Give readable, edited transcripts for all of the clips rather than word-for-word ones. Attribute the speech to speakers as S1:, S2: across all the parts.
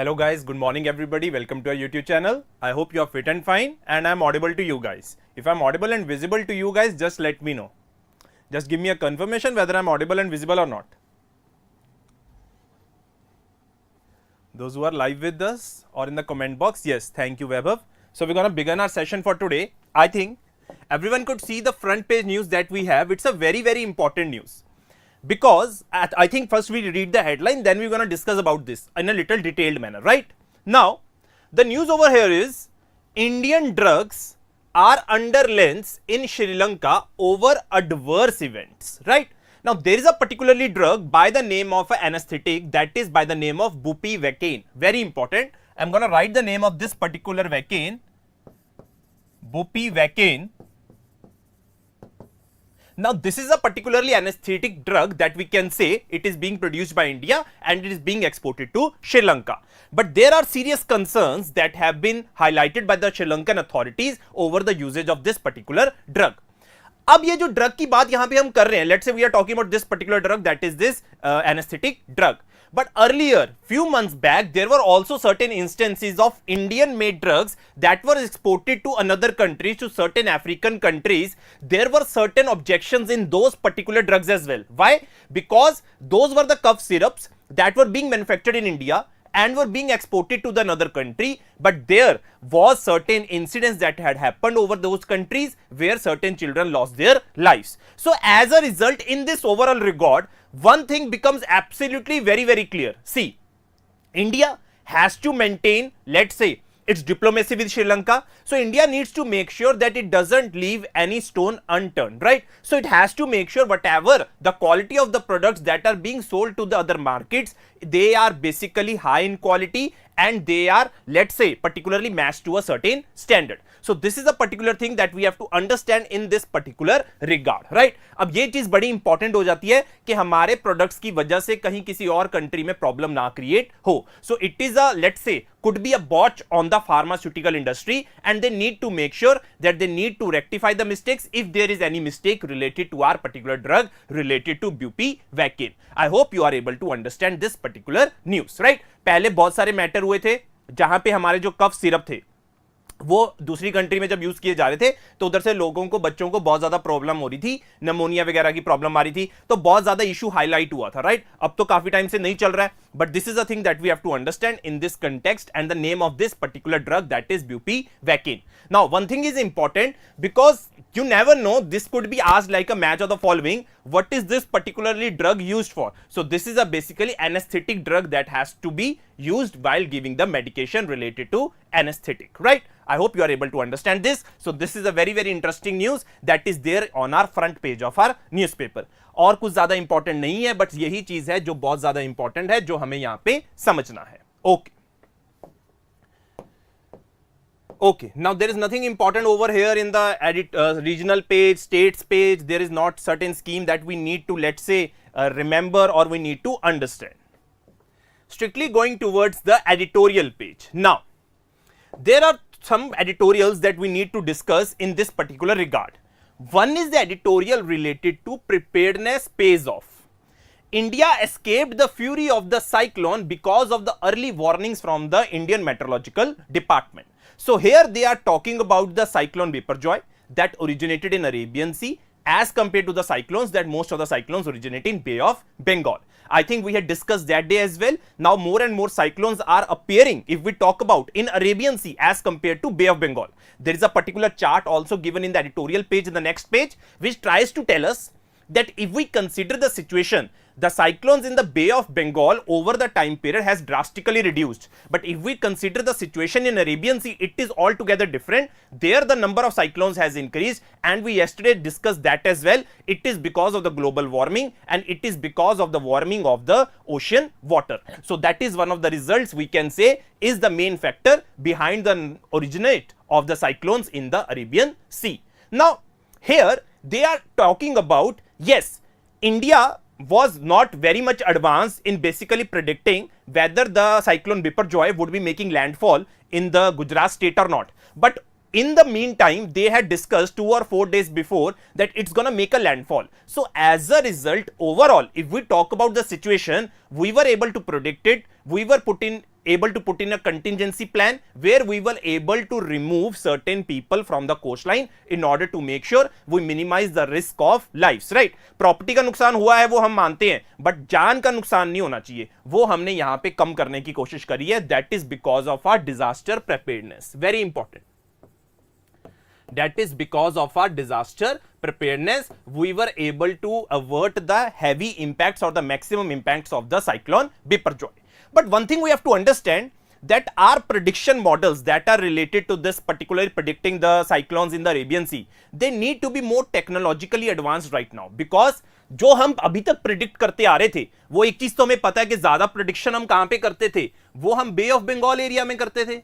S1: Hello guys, good morning everybody, welcome to our YouTube channel. I hope you are fit and fine and I am audible to you guys. If I am audible and visible to you guys, just let me know. Just give me a confirmation whether I am audible and visible or not. Those who are live with us or in the comment box, yes, thank you Vaibhav. So we're going to begin our session for today. I think everyone could see the front page news that we have. It's a very important news. Because I think first we read the headline, then we're going to discuss about this in a little detailed manner, right? Now, the news over here is Indian drugs are under lens in Sri Lanka over adverse events, right? Now, there is a particularly drug by the name of an anesthetic that is by the name of bupivacaine. Very important. I'm going to write the name of this particular vaccine, bupivacaine. Now, this is a particularly anesthetic drug that we can say it is being produced by India and it is being exported to Sri Lanka. But there are serious concerns that have been highlighted by the Sri Lankan authorities over the usage of this particular drug. अब ये जो drug की बात यहाँ पे हम कर रहे हैं, let's say we are talking about this particular drug, that is this anesthetic drug. But earlier, few months back, there were also certain instances of Indian made drugs that were exported to another countries, to certain African countries. There were certain objections in those particular drugs as well. Why? Because those were the cough syrups that were being manufactured in India and were being exported to the another country, but there was certain incidents that had happened over those countries where certain children lost their lives. So as a result, in this overall regard, one thing becomes absolutely very clear. See, India has to maintain, let's say, its diplomacy with Sri Lanka. So India needs to make sure that it doesn't leave any stone unturned, right? So it has to make sure whatever the quality of the products that are being sold to the other markets, they are basically high in quality and they are, let's say, particularly matched to a certain standard. So this is a particular thing that we have to understand in this particular regard, right? अब ये चीज बड़ी important हो जाती है कि हमारे products की वजह से कहीं किसी और कंट्री में प्रॉब्लम ना क्रिएट हो. So it is a, let's say, could be a botch on the pharmaceutical industry and they need to make sure that they need to rectify the mistakes if there is any mistake related to our particular drug related to bupivacaine. I hope you are able to understand this particular news, right? पहले बहुत सारे matter हुए थे जहां पे हमारे जो cough syrup थे वो दूसरी कंट्री में जब यूज किए जा रहे थे तो उधर से लोगों को, बच्चों को बहुत ज्यादा प्रॉब्लम हो रही थी, निमोनिया वगैरह की प्रॉब्लम आ रही थी, तो बहुत ज्यादा इशू हाईलाइट हुआ था, राइट? अब तो काफी टाइम से नहीं चल रहा है, but this is a thing that we have to understand in this context and the name of this particular drug that is bupivacaine. Now, one thing is important because you never know, this could be asked like a match of the following. What is this particularly drug used for? So this is a basically anesthetic drug that has to be used while giving the medication related to anesthetic, right? I hope you are able to understand this. So this is a very interesting news that is there on our front page of our newspaper. और कुछ ज्यादा important नहीं है, but यही चीज है जो बहुत ज्यादा इंपॉर्टेंट है, जो हमें यहाँ पे समझना है. Okay. Okay, now there is nothing important over here in the regional page, states page. There is not certain scheme that we need to, let's say, remember or we need to understand. Strictly going towards the editorial page. Now, there are some editorials that we need to discuss in this particular regard. One is the editorial related to preparedness pays off. India escaped the fury of the cyclone because of the early warnings from the Indian Meteorological Department. So here they are talking about the cyclone Biparjoy that originated in Arabian Sea as compared to the cyclones that most of the cyclones originate in Bay of Bengal. I think we had discussed that day as well. Now more and more cyclones are appearing, if we talk about, in Arabian Sea as compared to Bay of Bengal. There is a particular chart also given in the editorial page in the next page which tries to tell us that if we consider the situation, the cyclones in the Bay of Bengal over the time period has drastically reduced. But if we consider the situation in Arabian Sea, it is altogether different. There the number of cyclones has increased and we yesterday discussed that as well. It is because of the global warming and it is because of the warming of the ocean water. So that is one of the results we can say is the main factor behind the originate of the cyclones in the Arabian Sea. Now here they are talking about, yes, India was not very much advanced in basically predicting whether the cyclone Biparjoy would be making landfall in the Gujarat state or not. But in the meantime, they had discussed 2 or 4 days before that it's gonna make a landfall. So as a result, overall, if we talk about the situation, we were able to predict it, we were put in able to put in a contingency plan where we were able to remove certain people from the coastline in order to make sure we minimize the risk of lives, right? Property का नुकसान हुआ है वो हम मानते हैं, but जान का नुकसान नहीं होना चाहिए, वो हमने यहां पे कम करने की कोशिश करी है. That is because of our disaster preparedness. Very important. That is because of our disaster preparedness, we were able to avert the heavy impacts or the maximum impacts of the cyclone Biparjoy. But one thing we have to understand, that our prediction models that are related to this, particularly predicting the cyclones in the Arabian Sea, they need to be more technologically advanced right now, because जो हम अभी तक predict करते आ रहे थे, वो एक चीज तो हमें पता है कि ज्यादा प्रिडिक्शन हम कहां पे करते थे, वो हम बे ऑफ बंगाल एरिया में करते थे,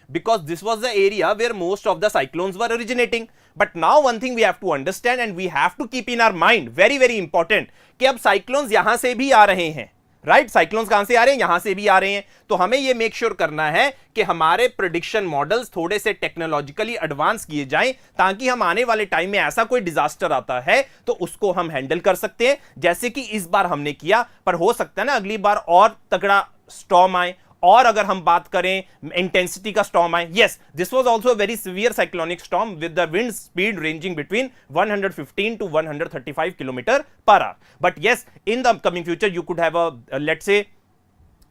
S1: because this was the area where most of the cyclones were originating. But now one thing we have to understand and we have to keep in our mind, very very important, कि अब cyclones यहां से भी आ रहे हैं, right? Cyclones कहां से आ रहे हैं? यहां से भी आ रहे हैं. तो हमें यह मेक श्योर करना है कि हमारे प्रेडिक्शन मॉडल्स थोड़े से टेक्नोलॉजिकली एडवांस किए जाएं, ताकि हम आने वाले टाइम में ऐसा कोई डिजास्टर आता है तो उसको हम हैंडल कर सकते हैं, जैसे कि इस बार हमने किया. पर हो सकता है ना अगली बार और तगड़ा स्टॉर्म आए, और अगर हम बात करें इंटेंसिटी का स्टॉर्म आए. Yes, this was also a very severe cyclonic storm with the wind speed ranging between 115 to 135 kilometre per hour. But yes, in the upcoming future you could have a let's say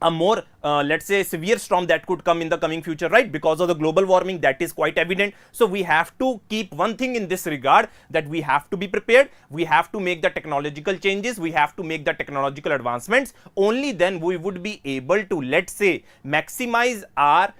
S1: a more let's say severe storm that could come in the coming future, right? Because of the global warming, that is quite evident. So we have to keep one thing in this regard, that we have to be prepared, we have to make the technological changes, we have to make the technological advancements. Only then we would be able to, let's say, maximize our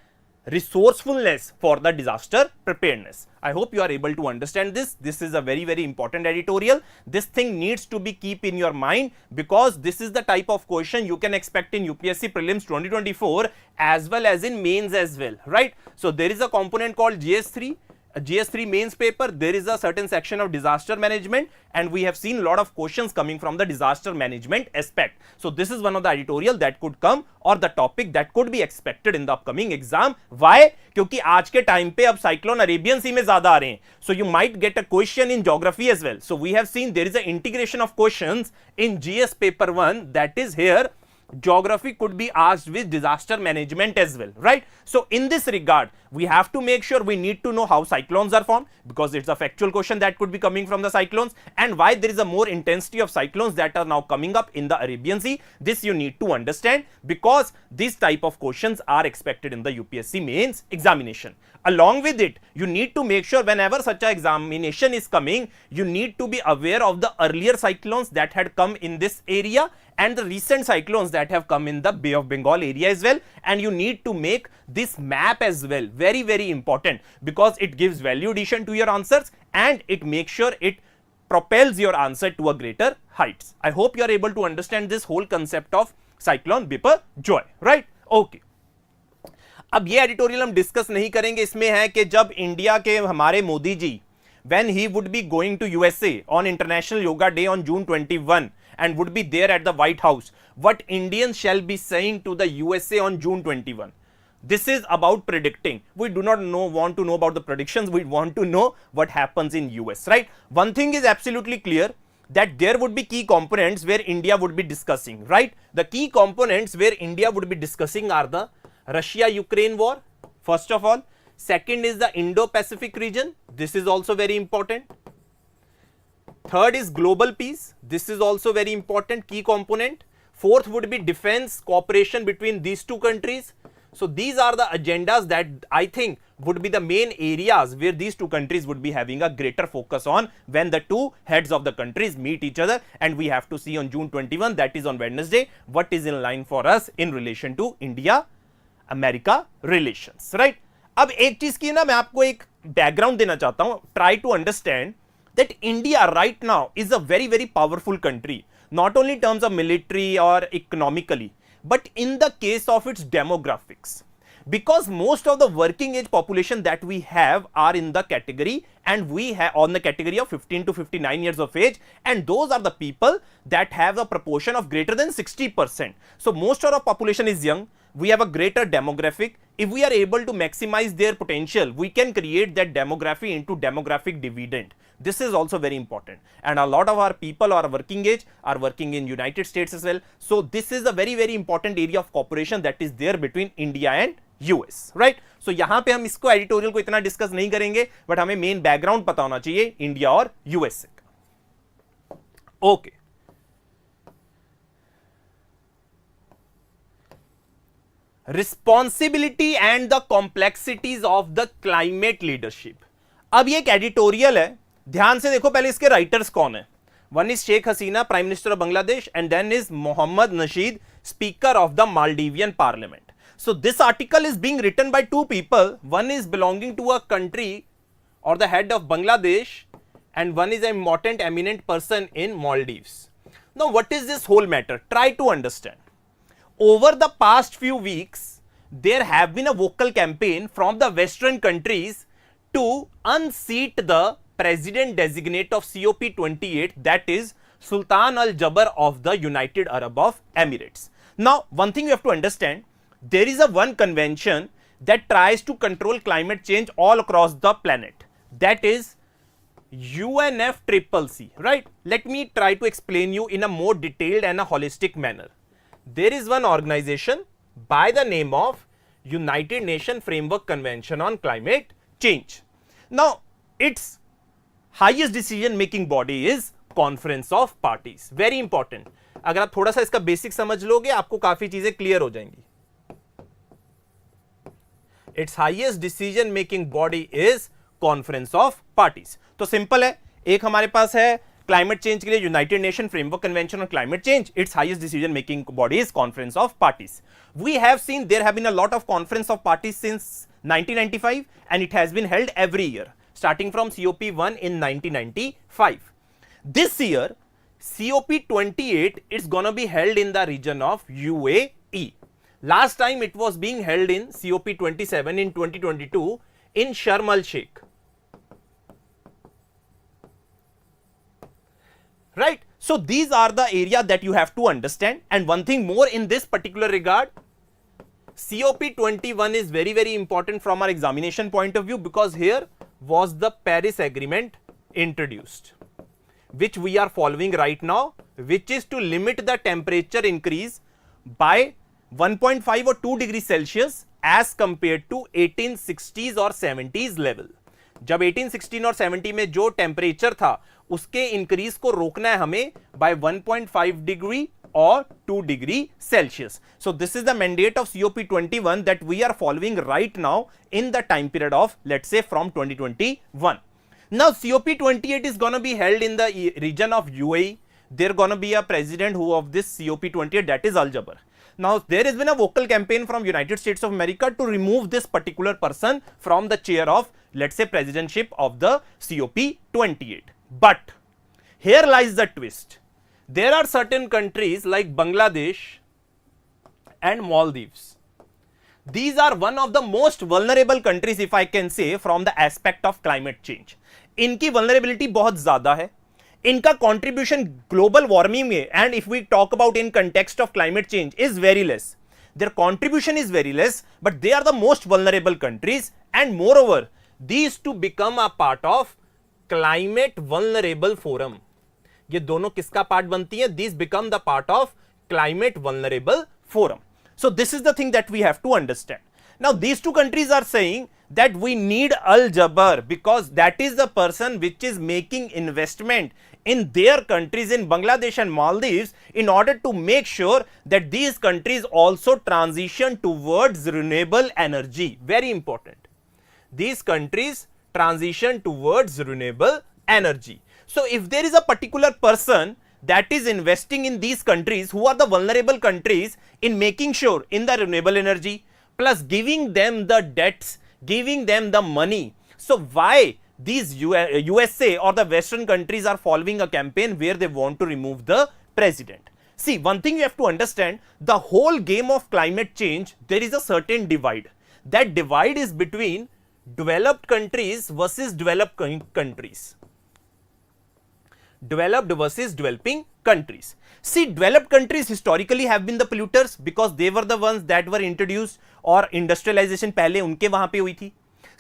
S1: resourcefulness for the disaster preparedness. I hope you are able to understand this. This is a very very important editorial. This thing needs to be keep in your mind, because this is the type of question you can expect in UPSC prelims 2024 as well as in mains as well, right? So there is a component called GS3 mains paper. There is a certain section of disaster management, and we have seen a lot of questions coming from the disaster management aspect. So this is one of the editorial that could come, or the topic that could be expected in the upcoming exam. Why? क्योंकि आज के time पे अब cyclone Arabian सी में ज्यादा आ रहे हैं. So you might get a question in geography as well. So we have seen there is an integration of questions in GS paper 1, that is here geography could be asked with disaster management as well, right? So in this regard, we have to make sure we need to know how cyclones are formed, because it's a factual question that could be coming from the cyclones, and why there is a more intensity of cyclones that are now coming up in the Arabian Sea. This you need to understand, because these type of questions are expected in the UPSC mains examination. Along with it, you need to make sure whenever such a examination is coming, you need to be aware of the earlier cyclones that had come in this area and the recent cyclones that have come in the Bay of Bengal area as well. And you need to make this map as well, very very important, because it gives value addition to your answers and it makes sure it propels your answer to a greater heights. I hope you are able to understand this whole concept of cyclone Biparjoy, right? Okay. अब ये editorial हम discuss नहीं करेंगे. इसमें है कि जब India के हमारे Modi ji, when he would be going to USA on International Yoga Day on June 21 and would be there at the White House, what Indians shall be saying to the USA on June 21. This is about predicting. We do not want to know about the predictions. We want to know what happens in US, right? One thing is absolutely clear, that there would be key components where India would be discussing, right? The key components where India would be discussing are the Russia-Ukraine war, first of all. Second is the Indo-Pacific region. This is also very important. Third is global peace. This is also very important key component. Fourth would be defense cooperation between these two countries. So these are the agendas that I think would be the main areas where these two countries would be having a greater focus on when the two heads of the countries meet each other. And we have to see on June 21, that is on Wednesday, what is in line for us in relation to India America relations, right? अब एक चीज की ना मैं आपको एक background देना चाहता हूं. Try to understand that India right now is a very very powerful country, not only in terms of military or economically, but in the case of its demographics, because most of the working age population that we have are in the category, and we have on the category of 15 to 59 years of age, and those are the people that have a proportion of greater than 60%. So most of our population is young, we have a greater demographic. If we are able to maximize their potential, we can create that demography into demographic dividend. This is also very important, and a lot of our people are working age are working in United States as well. So this is a very very important area of cooperation that is there between India and US, right? So यहाँ पे हम इसको editorial को इतना discuss नहीं करेंगे, but हमें main background पता होना चाहिए इंडिया और यूएसए का. Okay, responsibility and the complexities of the climate leadership. अब ये एक एडिटोरियल है, ध्यान से देखो. पहले इसके राइटर्स कौन है? One is Sheikh Hasina, prime minister of Bangladesh, and then is Mohamed Nasheed, speaker of the Maldivian parliament. So this article is being written by two people. One is belonging to a country or the head of Bangladesh, and one is an important eminent person in Maldives. Now what is this whole matter? Try to understand. Over the past few weeks, there have been a vocal campaign from the Western countries to unseat the president designate of COP28, that is Sultan Al Jaber of the United Arab Emirates. Now one thing you have to understand, there is a one convention that tries to control climate change all across the planet, that is UNFCCC, right? Let me try to explain you in a more detailed and a holistic manner. There is one organization by the name of United Nations Framework Convention on Climate Change. Now its highest decision making body is Conference of Parties. Very important. अगर आप थोड़ा सा इसका basic समझ लोगे, आपको काफी चीजें क्लियर हो जाएंगी. Its highest decision making body is Conference of Parties. तो सिंपल है, एक हमारे पास है क्लाइमेट चेंज के लिए United Nation Framework Convention on Climate Change. It's highest decision making body is Conference of Parties. We have seen there have been a lot of Conference of Parties since 1995 and it has been held every year starting from COP1 in 1995. This year COP28 is gonna be held in the region of UAE. Last time it was being held in COP27 in 2022 in Sharm el Sheikh. Right? So these are the area that you have to understand. And one thing more in this particular regard, COP21 is very very important from our examination point of view, because here was the Paris Agreement introduced, which we are following right now, which is to limit the temperature increase by 1.5 or 2 degrees Celsius as compared to 1860s और 70s level. जब 1816 और 70 में जो temperature था उसके increase को रोकना है हमें by 1.5 degree or 2 degree Celsius. So this is the mandate of COP21 that we are following right now in the time period of, let's say, from 2021. Now COP28 is gonna be held in the region of UAE. There gonna be a president who of this COP28, that is Al Jaber. Now there has been a vocal campaign from United States of America to remove this particular person from the chair of, let's say, presidentship of the COP28. But here lies the twist. There are certain countries like Bangladesh and Maldives. These are one of the most vulnerable countries, if I can say, from the aspect of climate change. इनकी vulnerability बहुत ज़्यादा है. इनका contribution global warming में, and if we talk about in context of climate change, is very less. Their contribution is very less, but they are the most vulnerable countries, and moreover, these two become a part of climate vulnerable forum. ये दोनों किसका part बनती है? These become the part of climate vulnerable forum. So this is the thing that we have to understand. Now these two countries are saying that we need Al Jaber because that is the person which is making investment in their countries, in Bangladesh and Maldives, in order to make sure that these countries also transition towards renewable energy. Very important. These countries transition towards renewable energy. So if there is a particular person that is investing in these countries who are the vulnerable countries in making sure in the renewable energy, plus giving them the debts, giving them the money. So why these USA or the Western countries are following a campaign where they want to remove the president? See, one thing you have to understand, the whole game of climate change, there is a certain divide. That divide is between developed countries versus developed countries. developed versus developing countries. See, developed countries historically have been the polluters because they were the ones that were introduced और industrialisation पहले उनके वहां पे हुई थी.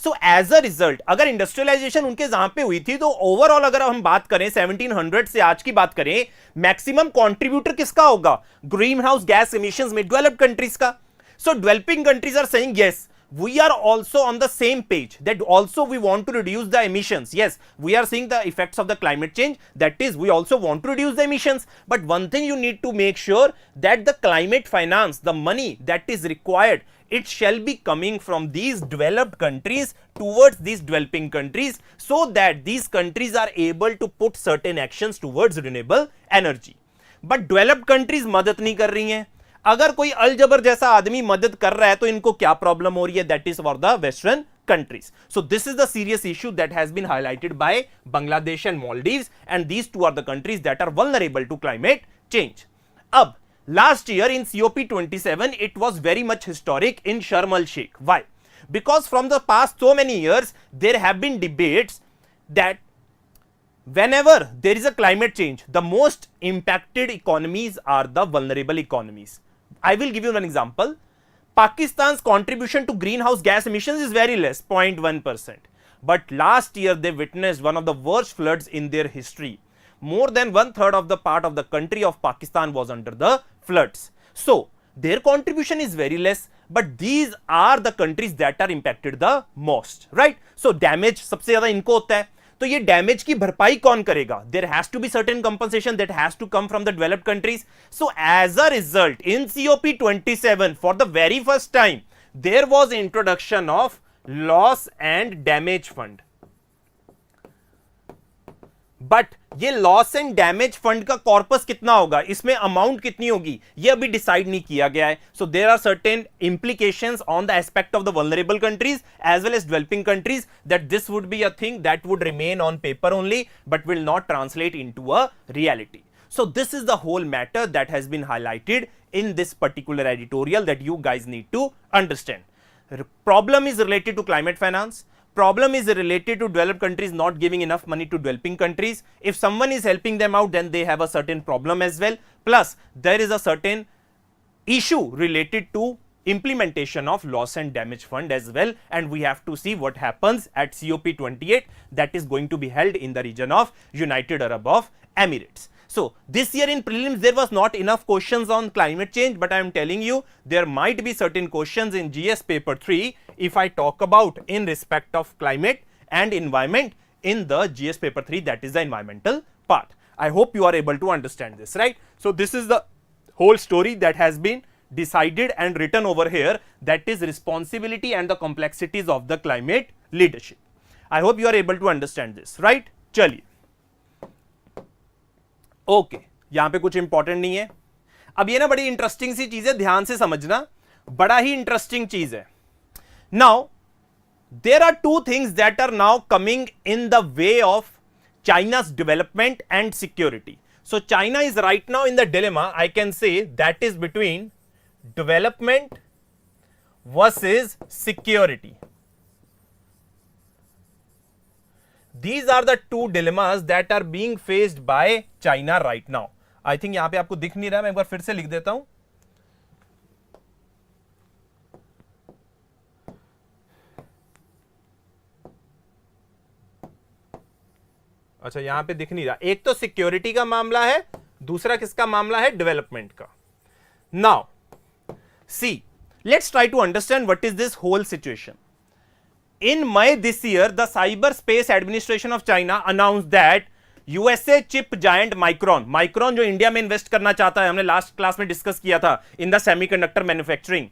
S1: सो as a result अगर industrialisation उनके जहां पे हुई थी तो ओवरऑल अगर हम बात करें 1700 से आज की बात करें, मैक्सिमम कंट्रीब्यूटर किसका होगा? ग्रीन हाउस गैस इमिशंस में डेवलप्ड कंट्रीज का. So developing countries are saying yes, we are also on the same page that also we want to reduce the emissions. Yes, we are seeing the effects of the climate change, that is we also want to reduce the emissions, but one thing you need to make sure that the climate finance, the money that is required, it shall be coming from these developed countries towards these developing countries so that these countries are able to put certain actions towards renewable energy. But developed countries मदद नहीं कर रही हैं. अगर कोई अलजबर जैसा आदमी मदद कर रहा है तो इनको क्या प्रॉब्लम हो रही है? That is for the western countries. So this is the serious issue that has been highlighted by Bangladesh and Maldives, and these two are the countries that are vulnerable to climate change. Ab last year in COP27 it was very much historic in Sharm el Sheikh. Why? Because from the past so many years there have been debates that whenever there is a climate change, the most impacted economies are the vulnerable economies. I will give you one example. Pakistan's contribution to greenhouse gas emissions is very less, 0.1%. But last year they witnessed one of the worst floods in their history. More than 1/3 of the part of the country of Pakistan was under the floods. So their contribution is very less, but these are the countries that are impacted the most, right? So damage सबसे ज़्यादा इनको होता है. तो ये damage की भरपाई कौन करेगा? There has to be certain compensation that has to come from the developed countries. So as a result in COP27 for the very first time there was introduction of loss and damage fund. बट ये loss and damage fund का corpus कितना होगा, इसमें amount कितनी होगी, ये अभी डिसाइड नहीं किया गया है. So there are certain implications on the aspect of the vulnerable countries as well as developing countries, that this would be a thing that would remain on paper only but will not translate into a reality. So this is the whole matter that has been highlighted in this particular editorial that you guys need to understand. Problem is related to climate finance. Problem is related to developed countries not giving enough money to developing countries. If someone is helping them out, then they have a certain problem as well. Plus, there is a certain issue related to implementation of loss and damage fund as well, and we have to see what happens at COP28 that is going to be held in the region of United Arab of Emirates. So this year in prelims there was not enough questions on climate change, but I am telling you there might be certain questions in GS paper 3 if I talk about in respect of climate and environment in the GS paper 3, that is the environmental part. I hope you are able to understand this, right? So this is the whole story that has been decided and written over here, that is responsibility and the complexities of the climate leadership. I hope you are able to understand this, right? चलिए okay, यहां पे कुछ important नहीं है. अब ये ना बड़ी इंटरेस्टिंग सी चीज है, ध्यान से समझना, बड़ा ही इंटरेस्टिंग चीज है. Now there are two things that are now coming in the way of China's development and security. So China is right now in the dilemma, I can say, that is between development versus security. These are the two dilemmas that are being faced by China right now. I think यहां पे आपको दिख नहीं रहा, मैं एक बार फिर से लिख देता हूं. अच्छा, यहां पे दिख नहीं रहा. एक तो सिक्योरिटी का मामला है, दूसरा किसका मामला है? डेवलपमेंट का. Now see, let's try to understand what is this whole situation. In May this year, the Cyberspace Administration of China announced that USA chip giant Micron जो इंडिया में इन्वेस्ट करना चाहता है, हमने लास्ट क्लास में discuss किया था, in the semiconductor manufacturing,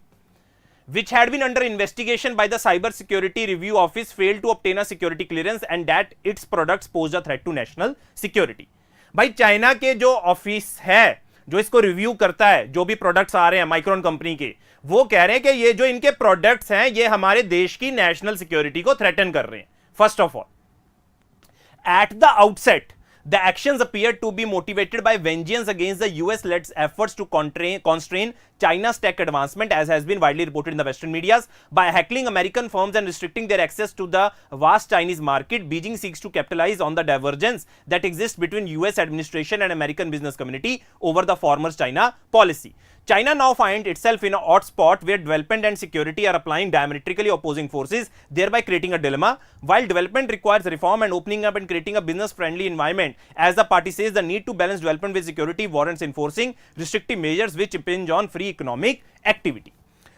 S1: which had been under investigation by the Cyber Security Review Office, failed to obtain a security clearance and that its products posed a threat to national security. भाई China के जो office है जो इसको review करता है, जो भी प्रोडक्ट्स आ रहे हैं माइक्रोन कंपनी के, वो कह रहे हैं कि ये जो इनके प्रोडक्ट्स हैं ये हमारे देश की नेशनल सिक्योरिटी को थ्रेटन कर रहे हैं. First of all, at the outset The actions appear to be motivated by vengeance against the US-led efforts to constrain China's tech advancement, as has been widely reported in the Western media. By heckling American firms and restricting their access to the vast Chinese market, Beijing seeks to capitalize on the divergence that exists between US administration and American business community over the former China policy. China now finds itself in a hot spot where development and security are applying diametrically opposing forces, thereby creating a dilemma. While development requires reform and opening up and creating a business-friendly environment, as the party says, the need to balance development with security warrants enforcing restrictive measures which impinge on free economic activity.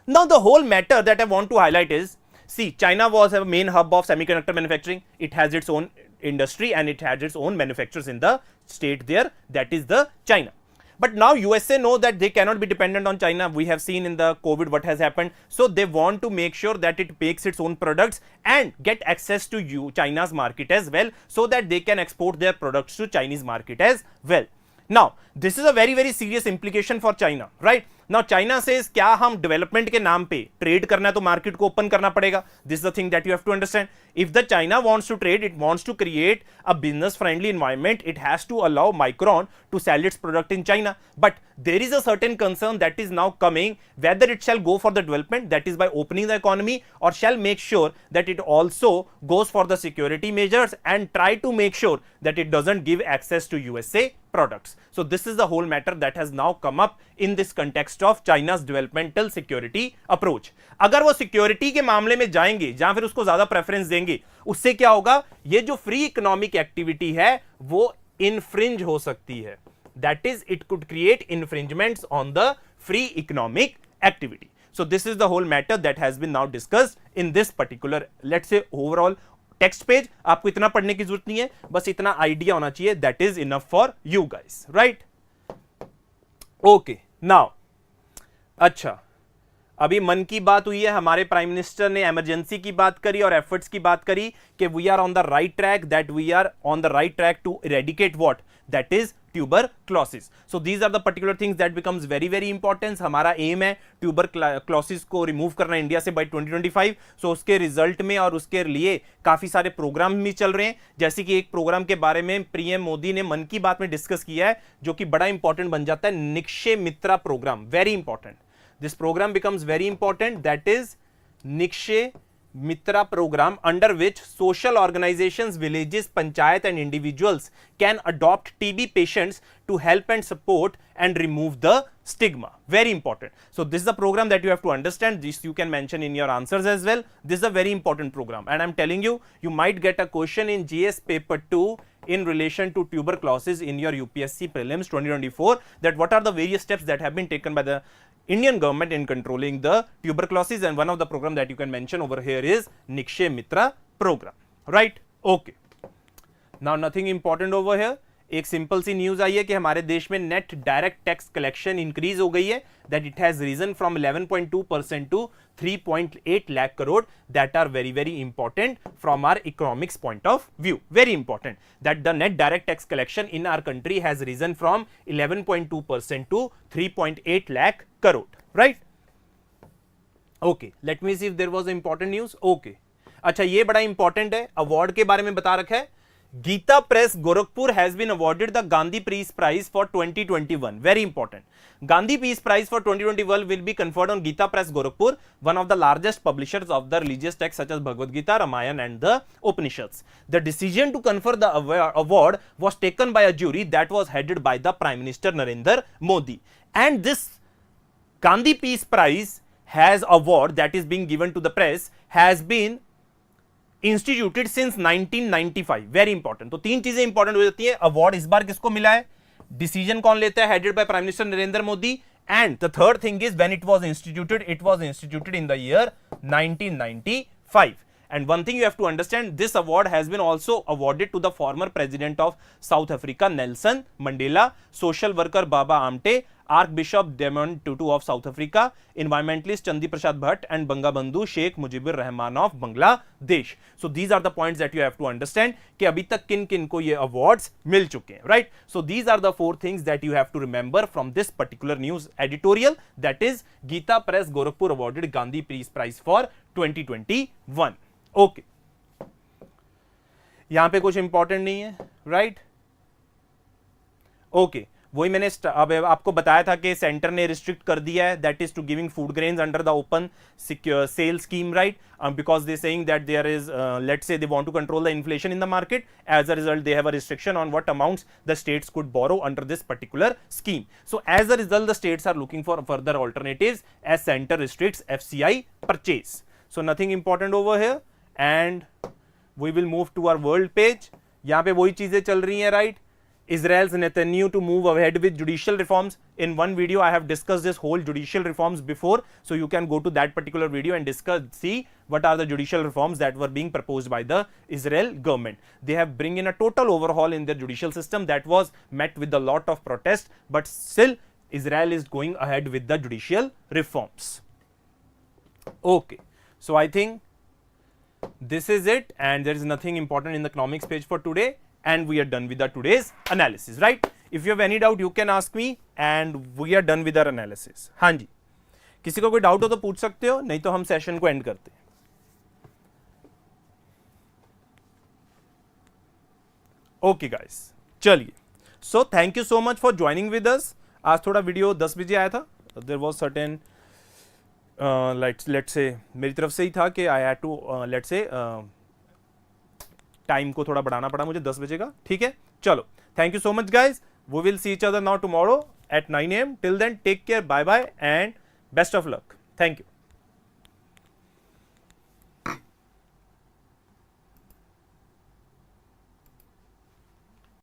S1: Now, the whole matter that I want to highlight is, see, China was a main hub of semiconductor manufacturing. It has its own industry and it has its own manufacturers in the state there, that is the China. But now USA know that they cannot be dependent on China. We have seen in the COVID what has happened. So they want to make sure that it makes its own products and get access to China's market as well, so that they can export their products to Chinese market as well. Now, this is a very, very serious implication for China, right? Now, China says, क्या हम development के नाम पे trade करना है तो market को open करना पड़ेगा. This is the thing that you have to understand. If the China wants to trade, it wants to create a business-friendly environment. It has to allow Micron to sell its product in China. But there is a certain concern that is now coming, whether it shall go for the development, that is by opening the economy, or shall make sure that it also goes for the security measures and try to make sure that it doesn't give access to USA products. So this is the whole matter that has now come up in this context of China's developmental security approach. अगर वो security के मामले में जाएंगे, जहां फिर उसको ज्यादा preference देंगे, उससे क्या होगा, ये जो free economic activity है वो infringe हो सकती है. That is, it could create infringements on the free economic activity. So this is the whole matter that has been now discussed in this particular, let's say, overall text page. आपको इतना पढ़ने की जरूरत नहीं है, बस इतना आइडिया होना चाहिए. That is enough for you guys, right? Okay, now अच्छा, अभी मन की बात हुई है, हमारे प्राइम मिनिस्टर ने इमरजेंसी की बात करी और एफर्ट्स की बात करी कि we are on the right track, that we are on the right track to eradicate what, that is tuberculosis. So these are the particular things that becomes very, very important. हमारा M है tuberculosis को remove करना India से by 2025. So उसके result में और उसके लिए काफी सारे प्रोग्राम भी चल रहे हैं, जैसे कि एक प्रोग्राम के बारे में पीएम मोदी ने मन की बात में डिस्कस किया है, जो कि बड़ा इंपॉर्टेंट बन जाता है, Nikshay Mitra programme. Very important. This programme becomes very important, that is Nikshay Mitra program, under which social organizations, villages, panchayat and individuals can adopt TB patients to help and support and remove the stigma. Very important. So this is the program that you have to understand. This you can mention in your answers as well. This is a very important program, and I'm telling you, you might get a question in GS paper 2 in relation to tuberculosis in your UPSC prelims 2024, that what are the various steps that have been taken by the Indian government in controlling the tuberculosis, and one of the program that you can mention over here is Nikshay Mitra program, right? Okay. Now nothing important over here. एक simple सी news आई है कि हमारे देश में net direct tax collection increase हो गई है, that it has risen from 11.2% to 3.8 lakh crore. That are very very important from our economics point of view. Very important that the net direct tax collection in our country has risen from 11.2% to 3.8 lakh crore, right? Okay, let me see if there was important news. Okay, अच्छा, ये बड़ा important है, award के बारे में बता रखा है. Gita Press Gorakhpur has been awarded the Gandhi Peace Prize for 2021. Very important. Gandhi Peace Prize for 2021 will be conferred on Gita Press Gorakhpur, one of the largest publishers of the religious texts such as Bhagavad Gita, Ramayana and the Upanishads. The decision to confer the award was taken by a jury that was headed by the Prime Minister Narendra Modi. And this Gandhi Peace Prize has award that is being given to the press has been instituted since 1995. Very important. तो तीन चीजें important हो जाती है. Award इस बार किसको मिला है, डिसीजन कौन लेता है, headed by prime minister Narendra Modi. And the third thing is when it was instituted in the year 1995. And one thing you have to understand, this award has been also awarded to the former president of South Africa, Nelson Mandela, social worker Baba Amte, Archbishop Desmond Tutu of South Africa, environmentalist Chandi Prasad Bhatt, and Bangabandhu Sheikh Mujibur Rahman of Bangladesh. So these are the points that you have to understand कि अभी तक किन किन को ये awards मिल चुके हैं, right? So these are the four things that you have to remember from this particular news editorial, that is Gita Press Gorakhpur awarded Gandhi Peace Prize for 2021. Okay, यहां पे कुछ इंपॉर्टेंट नहीं है, राइट? ओके वही मैंने अब आपको बताया था कि सेंटर ने रिस्ट्रिक्ट कर दिया है, that is to giving food grains under the open sale scheme, right, because they saying that there is let's say they want to control the inflation in the market, as a result they have a restriction on what amounts the states could borrow under this particular scheme. So as a result the states are looking for further alternatives as center restricts FCI purchase. So nothing important over here and we will move to our world page. यहाँ पे वही चीजें चल रही हैं, right? Israel's Netanyahu to move ahead with judicial reforms. In one video I have discussed this whole judicial reforms before, so you can go to that particular video and see what are the judicial reforms that were being proposed by the Israel government. They have bring in a total overhaul in their judicial system that was met with a lot of protest, but still Israel is going ahead with the judicial reforms. Okay, so I think this is it, and there is nothing important in the economics page for today. And we are done with our today's analysis, right? If you have any doubt you can ask me and we are done with our analysis. हाँ जी, किसी को कोई doubt हो तो पूछ सकते हो, नहीं तो हम सेशन को एंड करते हैं. ओके गाइस, चलिए, so thank you so much for joining with us. आज थोड़ा वीडियो 10 बजे आया था, there was certain let's say मेरी तरफ से ही था कि I had to let's say time को थोड़ा बढ़ाना पड़ा मुझे 10 बजे का, ठीक है. चलो, thank you so much guys, we will see each other now tomorrow at 9 AM. Till then take care, bye bye and best of luck. Thank you.